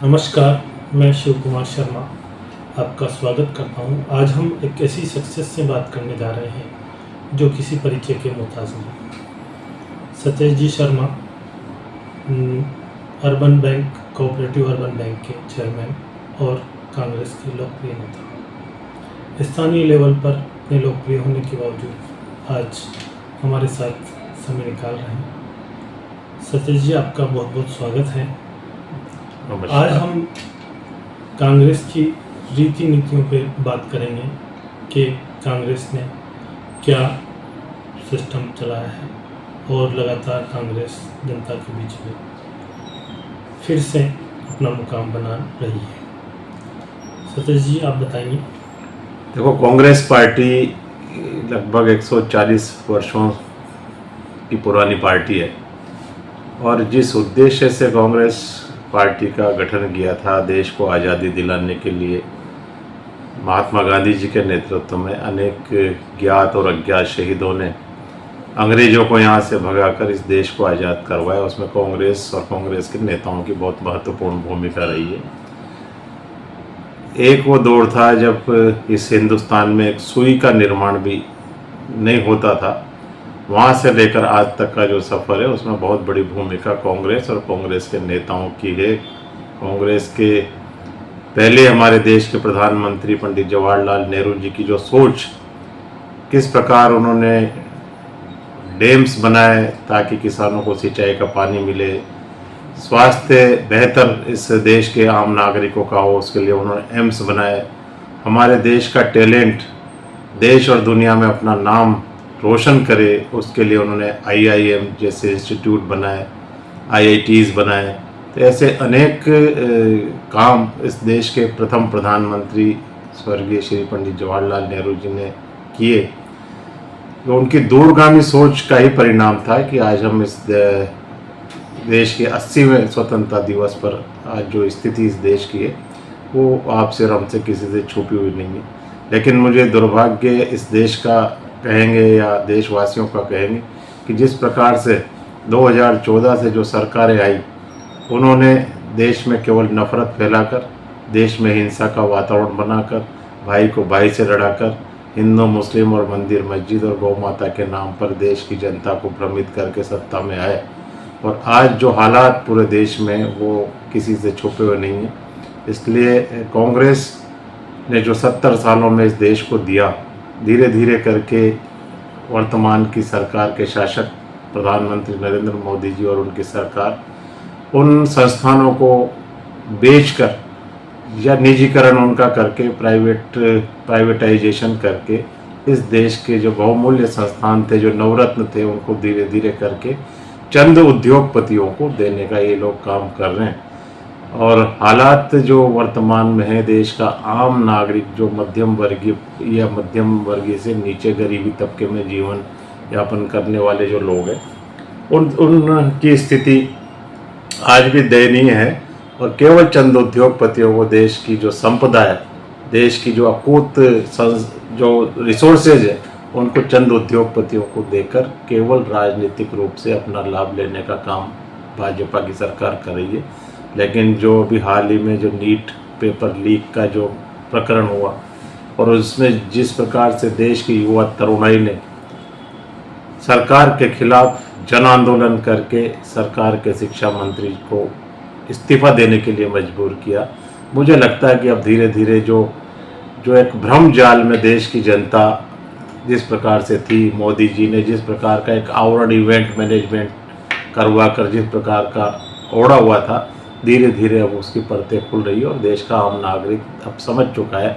नमस्कार, मैं शिव कुमार शर्मा आपका स्वागत करता हूं। आज हम एक ऐसी सक्सेस से बात करने जा रहे हैं जो किसी परिचय के मोहताज नहीं। Satej ji Sharma urban bank cooperative urban bank के चेयरमैन और कांग्रेस के लोकप्रिय नेता। स्थानीय लेवल पर अपने लोकप्रिय होने के बावजूद आज हमारे साथ समय निकाल रहे हैं। सतेज जी, आपका बहुत बहुत स्वागत है। आज हम कांग्रेस की रीति नीतियों पे बात करेंगे कि कांग्रेस ने क्या सिस्टम चलाया है और लगातार कांग्रेस जनता के बीच में फिर से अपना मुकाम बना रही है। सतीश जी, आप बताइए। देखो, कांग्रेस पार्टी लगभग 140 वर्षों की पुरानी पार्टी है और जिस उद्देश्य से कांग्रेस पार्टी का गठन किया था, देश को आज़ादी दिलाने के लिए, महात्मा गांधी जी के नेतृत्व में अनेक ज्ञात और अज्ञात शहीदों ने अंग्रेज़ों को यहाँ से भगाकर इस देश को आज़ाद करवाया। उसमें कांग्रेस और कांग्रेस के नेताओं की बहुत महत्वपूर्ण भूमिका रही है। एक वो दौर था जब इस हिंदुस्तान में एक सुई का निर्माण भी नहीं होता था। वहाँ से लेकर आज तक का जो सफ़र है उसमें बहुत बड़ी भूमिका कांग्रेस और कांग्रेस के नेताओं की है। कांग्रेस के पहले हमारे देश के प्रधानमंत्री पंडित जवाहरलाल नेहरू जी की जो सोच, किस प्रकार उन्होंने डैम्स बनाए ताकि किसानों को सिंचाई का पानी मिले, स्वास्थ्य बेहतर इस देश के आम नागरिकों का हो, उसके लिए उन्होंने एम्स बनाए। हमारे देश का टैलेंट देश और दुनिया में अपना नाम रोशन करे, उसके लिए उन्होंने IIM जैसे इंस्टीट्यूट बनाए, IITs बनाए। तो ऐसे अनेक काम इस देश के प्रथम प्रधानमंत्री स्वर्गीय श्री पंडित जवाहरलाल नेहरू जी ने किए। तो उनकी दूरगामी सोच का ही परिणाम था कि आज हम इस देश के 80वें स्वतंत्रता दिवस पर आज जो स्थिति इस देश की है वो आपसे और हमसे किसी से छुपी हुई नहीं है। लेकिन मुझे दुर्भाग्य इस देश का कहेंगे या देशवासियों का कहेंगे कि जिस प्रकार से 2014 से जो सरकारें आई, उन्होंने देश में केवल नफरत फैलाकर, देश में हिंसा का वातावरण बनाकर, भाई को भाई से लड़ाकर, हिंदू मुस्लिम और मंदिर मस्जिद और गौ माता के नाम पर देश की जनता को भ्रमित करके सत्ता में आए। और आज जो हालात पूरे देश में वो किसी से छुपे हुए नहीं हैं। इसलिए कांग्रेस ने जो 70 सालों में इस देश को दिया, धीरे धीरे करके वर्तमान की सरकार के शासक प्रधानमंत्री नरेंद्र मोदी जी और उनकी सरकार उन संस्थानों को बेचकर या निजीकरण उनका करके, प्राइवेटाइजेशन करके इस देश के जो बहुमूल्य संस्थान थे, जो नवरत्न थे, उनको धीरे धीरे करके चंद उद्योगपतियों को देने का ये लोग काम कर रहे हैं। और हालात जो वर्तमान में है, देश का आम नागरिक जो मध्यम वर्गीय या मध्यम वर्गीय से नीचे गरीबी तबके में जीवन यापन करने वाले जो लोग हैं, उनकी स्थिति आज भी दयनीय है। और केवल चंद उद्योगपतियों को देश की जो संपदा है, देश की जो अकूत जो रिसोर्सेज है, उनको चंद उद्योगपतियों को देकर केवल राजनीतिक रूप से अपना लाभ लेने का काम भाजपा की सरकार कर रही है। लेकिन जो अभी हाल ही में जो नीट पेपर लीक का जो प्रकरण हुआ और उसमें जिस प्रकार से देश की युवा तरुणाई ने सरकार के खिलाफ जन आंदोलन करके सरकार के शिक्षा मंत्री को इस्तीफा देने के लिए मजबूर किया, मुझे लगता है कि अब धीरे धीरे जो एक भ्रम जाल में देश की जनता जिस प्रकार से थी, मोदी जी ने जिस प्रकार का एक आवरण इवेंट मैनेजमेंट करवा कर जिस प्रकार का ओढ़ा हुआ था, धीरे धीरे अब उसकी परतें खुल रही है और देश का आम नागरिक अब समझ चुका है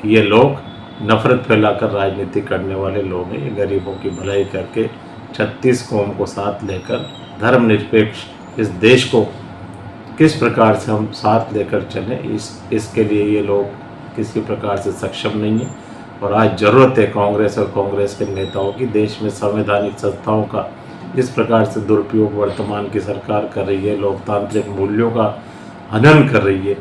कि ये लोग नफरत फैलाकर राजनीति करने वाले लोग हैं। ये गरीबों की भलाई करके 36 कौम को साथ लेकर धर्मनिरपेक्ष इस देश को किस प्रकार से हम साथ लेकर चलें, इसके लिए ये लोग किसी प्रकार से सक्षम नहीं है। और आज ज़रूरत है कांग्रेस और कांग्रेस के नेताओं की। देश में संवैधानिक संस्थाओं का जिस प्रकार से दुरुपयोग वर्तमान की सरकार कर रही है, लोकतांत्रिक मूल्यों का हनन कर रही है,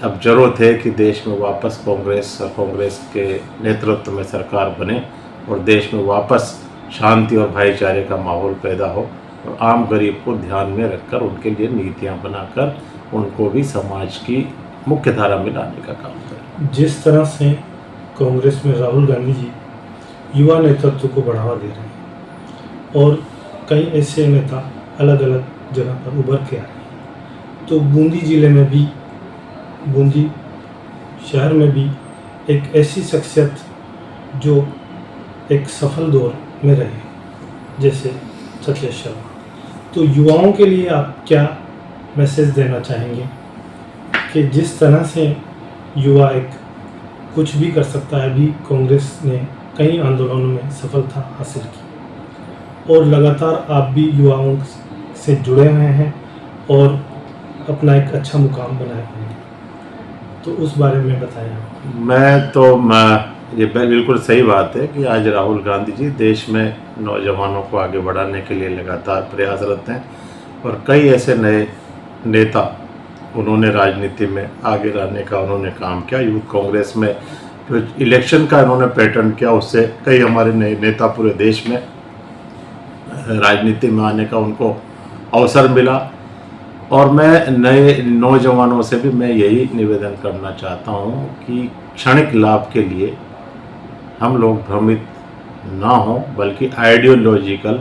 अब ज़रूरत है कि देश में वापस कांग्रेस और कांग्रेस के नेतृत्व में सरकार बने और देश में वापस शांति और भाईचारे का माहौल पैदा हो और आम गरीब को ध्यान में रखकर उनके लिए नीतियां बनाकर उनको भी समाज की मुख्य धारा में लाने का काम करें। जिस तरह से कांग्रेस में राहुल गांधी जी युवा नेतृत्व को बढ़ावा दे रहे हैं और कई ऐसे नेता अलग अलग जगह पर उभर के आ रहे हैं, तो बूंदी जिले में भी, बूंदी शहर में भी एक ऐसी शख्सियत जो एक सफल दौर में रहे, जैसे सतीश शर्मा, तो युवाओं के लिए आप क्या मैसेज देना चाहेंगे कि जिस तरह से युवा एक कुछ भी कर सकता है? अभी कांग्रेस ने कई आंदोलनों में सफलता हासिल की और लगातार आप भी युवाओं से जुड़े हुए हैं और अपना एक अच्छा मुकाम बनाए हुए हैं, तो उस बारे में बताएं। ये बिल्कुल सही बात है कि आज राहुल गांधी जी देश में नौजवानों को आगे बढ़ाने के लिए लगातार प्रयासरत हैं और कई ऐसे नए नेता उन्होंने राजनीति में आगे लाने का उन्होंने काम किया। यूथ कांग्रेस में जो इलेक्शन का उन्होंने पैटर्न किया, उससे कई हमारे नए नेता पूरे देश में राजनीति में आने का उनको अवसर मिला। और मैं नए नौजवानों से भी मैं यही निवेदन करना चाहता हूँ कि क्षणिक लाभ के लिए हम लोग भ्रमित ना हों, बल्कि आइडियोलॉजिकल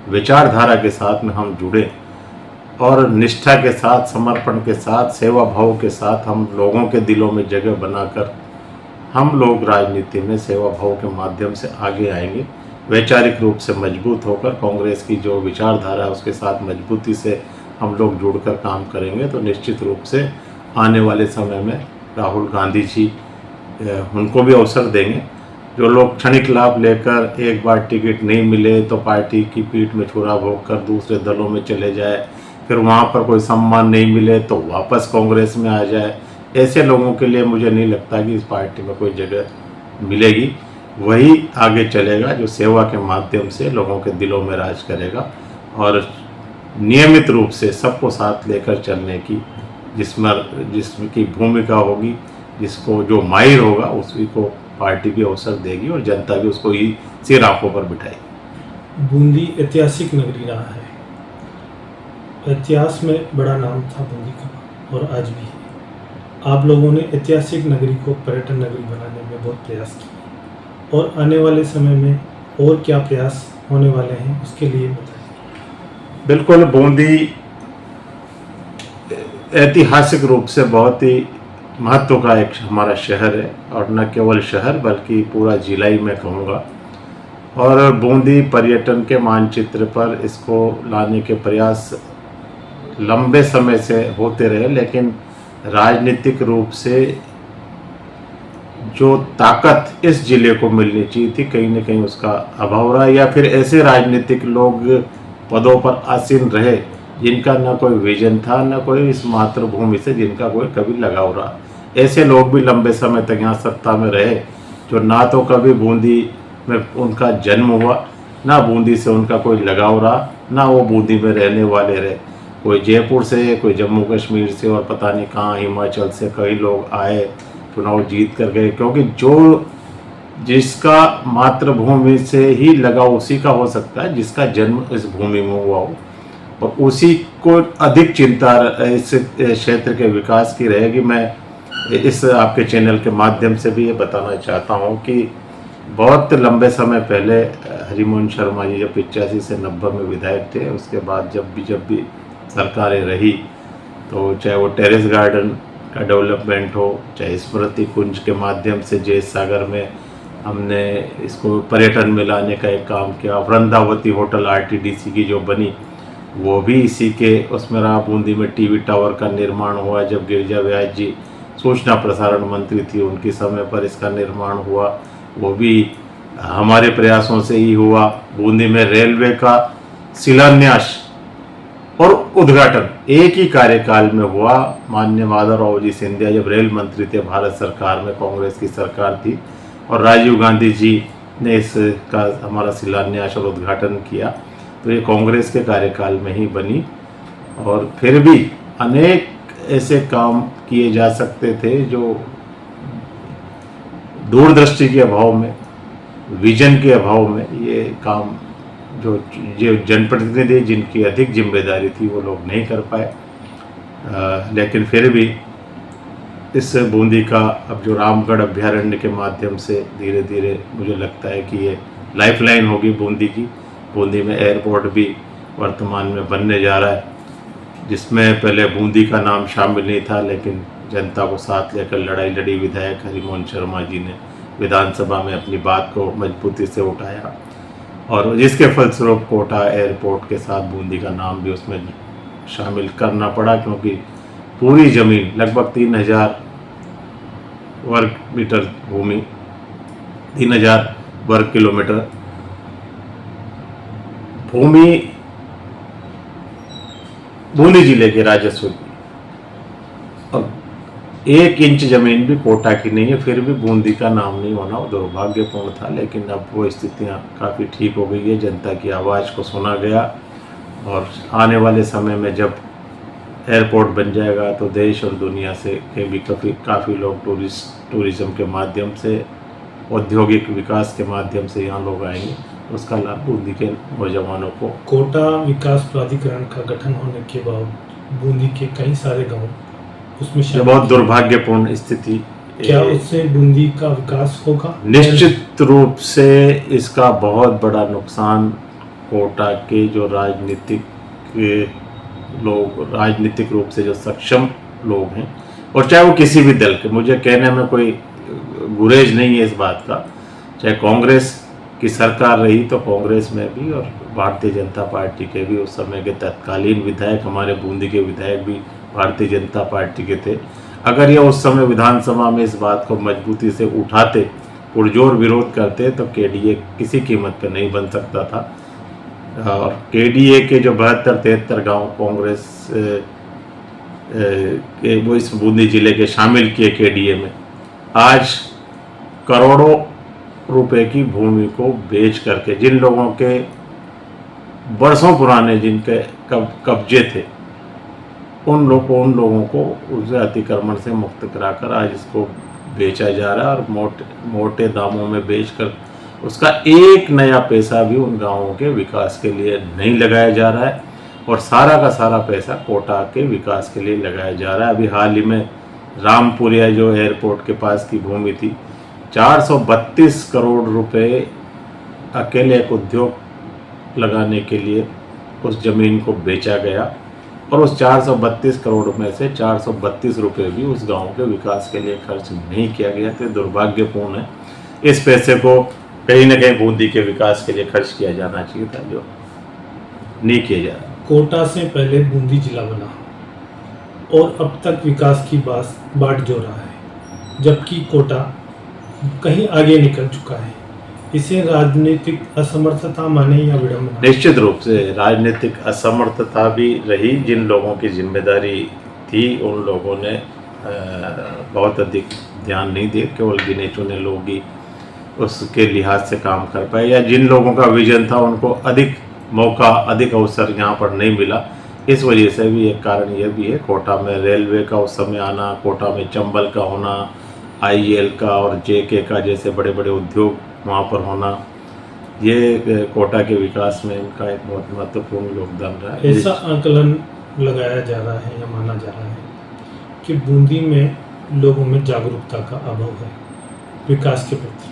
विचारधारा के साथ में हम जुड़ें और निष्ठा के साथ, समर्पण के साथ, सेवा भाव के साथ हम लोगों के दिलों में जगह बनाकर हम लोग राजनीति में सेवा भाव के माध्यम से आगे आएंगे। वैचारिक रूप से मजबूत होकर कांग्रेस की जो विचारधारा है उसके साथ मजबूती से हम लोग जुड़कर काम करेंगे तो निश्चित रूप से आने वाले समय में राहुल गांधी जी उनको भी अवसर देंगे। जो लोग क्षणिक लाभ लेकर एक बार टिकट नहीं मिले तो पार्टी की पीठ में छुरा भोग कर दूसरे दलों में चले जाए, फिर वहाँ पर कोई सम्मान नहीं मिले तो वापस कांग्रेस में आ जाए, ऐसे लोगों के लिए मुझे नहीं लगता कि इस पार्टी में कोई जगह मिलेगी। वही आगे चलेगा जो सेवा के माध्यम से लोगों के दिलों में राज करेगा और नियमित रूप से सबको साथ लेकर चलने की जिसकी भूमिका होगी, जिसको जो माहिर होगा उसी को पार्टी भी अवसर देगी और जनता भी उसको ही सिर आंखों पर बिठाएगी। बूंदी ऐतिहासिक नगरी रहा है, इतिहास में बड़ा नाम था बूंदी का और आज भी है। आप लोगों ने ऐतिहासिक नगरी को पर्यटन नगरी बनाने में बहुत प्रयास किए और आने वाले समय में और क्या प्रयास होने वाले हैं उसके लिए बताइए। बिल्कुल, बूंदी ऐतिहासिक रूप से बहुत ही महत्व का एक हमारा शहर है और न केवल शहर बल्कि पूरा जिला ही मैं कहूँगा। और बूंदी पर्यटन के मानचित्र पर इसको लाने के प्रयास लंबे समय से होते रहे, लेकिन राजनीतिक रूप से जो ताकत इस जिले को मिलनी चाहिए थी कहीं न कहीं उसका अभाव रहा, या फिर ऐसे राजनीतिक लोग पदों पर आसीन रहे जिनका न कोई विजन था न कोई इस मातृभूमि से जिनका कोई कभी लगाव रहा। ऐसे लोग भी लंबे समय तक यहाँ सत्ता में रहे जो ना तो कभी बूंदी में उनका जन्म हुआ, ना बूंदी से उनका कोई लगाव रहा, ना वो बूंदी में रहने वाले रहे। कोई जयपुर से, कोई जम्मू कश्मीर से और पता नहीं कहाँ हिमाचल से कई लोग आए, चुनाव जीत कर गए, क्योंकि जिसका मातृभूमि से ही लगाव उसी का हो सकता है जिसका जन्म इस भूमि में हुआ हो, और उसी को अधिक चिंता इस क्षेत्र के विकास की रहेगी। मैं इस आपके चैनल के माध्यम से भी ये बताना चाहता हूँ कि बहुत लंबे समय पहले हरिमोहन शर्मा जी जब 85 से 90 में विधायक थे, उसके बाद जब भी सरकारें रही तो चाहे वो टेरेस गार्डन का डेवलपमेंट हो, चाहे स्मृति कुंज के माध्यम से जैस सागर में हमने इसको पर्यटन में लाने का एक काम किया, वृंदावती होटल RTDC की जो बनी वो भी इसी के उसमें रहा। बूंदी में टीवी टावर का निर्माण हुआ, जब गिरिजा व्यास जी सूचना प्रसारण मंत्री थी उनके समय पर इसका निर्माण हुआ, वो भी हमारे प्रयासों से ही हुआ। बूंदी में रेलवे का शिलान्यास और उद्घाटन एक ही कार्यकाल में हुआ। माननीय माधवराव जी सिंधिया जब रेल मंत्री थे भारत सरकार में, कांग्रेस की सरकार थी, और राजीव गांधी जी ने इसका हमारा शिलान्यास और उद्घाटन किया, तो ये कांग्रेस के कार्यकाल में ही बनी। और फिर भी अनेक ऐसे काम किए जा सकते थे जो दूरदृष्टि के अभाव में, विजन के अभाव में ये काम जो जनप्रतिनिधि जिनकी अधिक जिम्मेदारी थी वो लोग नहीं कर पाए। लेकिन फिर भी इस बूंदी का अब जो रामगढ़ अभ्यारण्य के माध्यम से धीरे धीरे मुझे लगता है कि ये लाइफलाइन होगी बूंदी की। बूंदी में एयरपोर्ट भी वर्तमान में बनने जा रहा है, जिसमें पहले बूंदी का नाम शामिल नहीं था, लेकिन जनता को साथ लेकर लड़ाई लड़ी विधायक हरिमोहन शर्मा जी ने विधानसभा में अपनी बात को मजबूती से उठाया, और जिसके फलस्वरूप कोटा एयरपोर्ट के साथ बूंदी का नाम भी उसमें शामिल करना पड़ा, क्योंकि पूरी ज़मीन लगभग 3000 वर्ग मीटर भूमि, 3000 वर्ग किलोमीटर भूमि बूंदी जिले के राजस्व की, और 1 इंच जमीन भी कोटा की नहीं है, फिर भी बूंदी का नाम नहीं होना दुर्भाग्यपूर्ण था। लेकिन अब वो स्थितियां काफ़ी ठीक हो गई है, जनता की आवाज़ को सुना गया, और आने वाले समय में जब एयरपोर्ट बन जाएगा तो देश और दुनिया से के भी काफ़ी लोग टूरिज़्म के माध्यम से, औद्योगिक विकास के माध्यम से यहाँ लोग आएंगे। उसका लाभ बूंदी के नौजवानों को। कोटा विकास प्राधिकरण का गठन होने के बाद बूंदी के कई सारे गांव उसमें ये बहुत दुर्भाग्यपूर्ण स्थिति। क्या उससे बूंदी का विकास होगा? निश्चित रूप से इसका बहुत बड़ा नुकसान कोटा के जो राजनीतिक रूप से जो सक्षम लोग हैं, और चाहे वो किसी भी दल के, मुझे कहने में कोई गुरेज नहीं है इस बात का, चाहे कांग्रेस की सरकार रही तो कांग्रेस में भी, और भारतीय जनता पार्टी के भी उस समय के तत्कालीन विधायक, हमारे बूंदी के विधायक भी भारतीय जनता पार्टी के थे। अगर ये उस समय विधानसभा में इस बात को मजबूती से उठाते, पुरजोर विरोध करते, तो केडीए किसी कीमत पे नहीं बन सकता था। और केडीए के जो 72-73 गांव कांग्रेस के वो इस बूंदी जिले के शामिल किए केडीए में, आज करोड़ों रुपए की भूमि को बेच करके, जिन लोगों के बरसों पुराने जिनके कब्जे थे, उन लोगों को उस अतिक्रमण से मुक्त कराकर आज इसको बेचा जा रहा है, और मोटे दामों में बेचकर उसका एक नया पैसा भी उन गांवों के विकास के लिए नहीं लगाया जा रहा है, और सारा का सारा पैसा कोटा के विकास के लिए लगाया जा रहा है। अभी हाल ही में रामपुरिया जो एयरपोर्ट के पास की भूमि थी, 432 करोड़ रुपए अकेले एक उद्योग लगाने के लिए उस ज़मीन को बेचा गया, और उस 432 करोड़ में से 432 रुपये भी उस गांव के विकास के लिए खर्च नहीं किया गया। तो दुर्भाग्यपूर्ण है। इस पैसे को कहीं ना कहीं बूंदी के विकास के लिए खर्च किया जाना चाहिए था, जो नहीं किया जा रहा। कोटा से पहले बूंदी जिला बना और अब तक विकास की बाट जो रहा है, जबकि कोटा कहीं आगे निकल चुका है। इसे राजनीतिक असमर्थता माने या विडंबना? निश्चित रूप से राजनीतिक असमर्थता भी रही। जिन लोगों की जिम्मेदारी थी उन लोगों ने बहुत अधिक ध्यान नहीं दिया, केवल गिने चुने लोग ही उसके लिहाज से काम कर पाए, या जिन लोगों का विजन था उनको अधिक मौका, अधिक अवसर यहाँ पर नहीं मिला। इस वजह से भी एक कारण यह भी है, कोटा में रेलवे का उस समय आना, कोटा में चंबल का होना, आईएल का और जेके का जैसे बड़े बड़े उद्योग वहाँ पर होना, ये कोटा के विकास में इनका एक बहुत महत्वपूर्ण योगदान रहा है। ऐसा आकलन लगाया जा रहा है या माना जा रहा है कि बूंदी में लोगों में जागरूकता का अभाव है विकास के प्रति।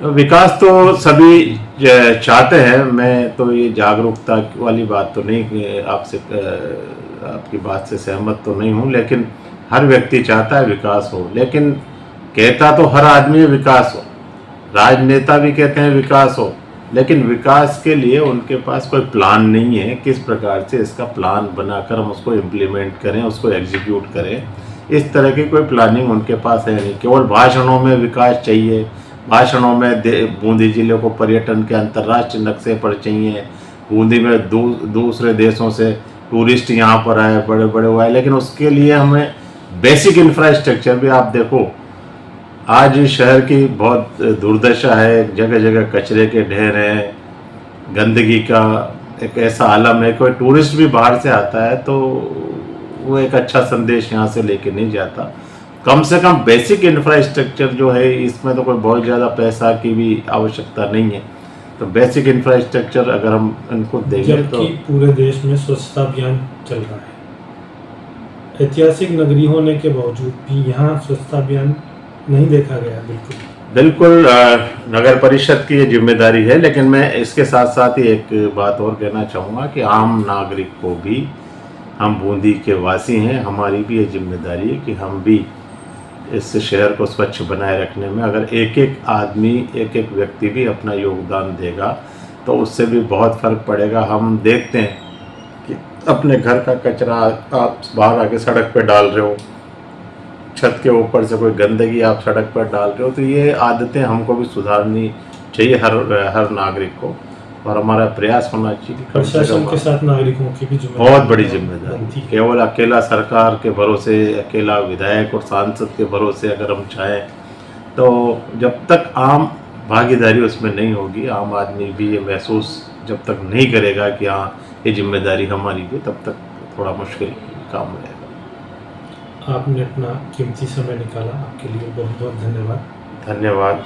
विकास तो सभी चाहते हैं, मैं तो ये जागरूकता वाली बात तो नहीं, आपसे आपकी बात से सहमत तो नहीं हूँ, लेकिन हर व्यक्ति चाहता है विकास हो, लेकिन कहता तो हर आदमी विकास हो, राजनेता भी कहते हैं विकास हो, लेकिन विकास के लिए उनके पास कोई प्लान नहीं है। किस प्रकार से इसका प्लान बनाकर हम उसको इम्प्लीमेंट करें, उसको एग्जीक्यूट करें, इस तरह की कोई प्लानिंग उनके पास है नहीं। केवल भाषणों में विकास चाहिए, भाषणों में बूंदी जिले को पर्यटन के अंतर्राष्ट्रीय नक्शे पर चाहिए, बूंदी में दूसरे देशों से टूरिस्ट यहाँ पर आए, बड़े बड़े हुए, लेकिन उसके लिए हमें बेसिक इंफ्रास्ट्रक्चर भी, आप देखो आज शहर की बहुत दुर्दशा है, जगह जगह कचरे के ढेर हैं, गंदगी का एक ऐसा आलम है। कोई टूरिस्ट भी बाहर से आता है तो वो एक अच्छा संदेश यहाँ से लेके नहीं जाता। कम से कम बेसिक इंफ्रास्ट्रक्चर जो है, इसमें तो कोई बहुत ज़्यादा पैसा की भी आवश्यकता नहीं है, तो बेसिक इंफ्रास्ट्रक्चर अगर हम इनको देंगे तो। पूरे देश में स्वच्छता अभियान चल रहा है, ऐतिहासिक नगरी होने के बावजूद भी यहाँ स्वच्छता अभियान नहीं देखा गया बिल्कुल। बिल्कुल नगर परिषद की ये जिम्मेदारी है, लेकिन मैं इसके साथ साथ ही एक बात और कहना चाहूँगा कि आम नागरिक को भी, हम बूंदी के वासी हैं, हमारी भी ये जिम्मेदारी है कि हम भी इस शहर को स्वच्छ बनाए रखने में, अगर एक एक आदमी, एक एक व्यक्ति भी अपना योगदान देगा तो उससे भी बहुत फ़र्क पड़ेगा। हम देखते हैं कि अपने घर का कचरा आप बाहर आके सड़क पर डाल रहे हो, छत के ऊपर से कोई गंदगी आप सड़क पर डाल रहे हो, तो ये आदतें हमको भी सुधारनी चाहिए हर नागरिक को, और हमारा प्रयास होना चाहिए कि कम से प्रशासन कम के साथ नागरिकों की भी जिम्मेदारी बहुत बड़ी जिम्मेदारी। बनती है। केवल अकेला सरकार के भरोसे, अकेला विधायक और सांसद के भरोसे अगर हम चाहें, तो जब तक आम भागीदारी उसमें नहीं होगी, आम आदमी भी ये महसूस जब तक नहीं करेगा कि हाँ ये जिम्मेदारी हमारी भी, तब तक थोड़ा मुश्किल काम रहेगा। आपने अपना कीमती समय निकाला, आपके लिए बहुत बहुत धन्यवाद। धन्यवाद।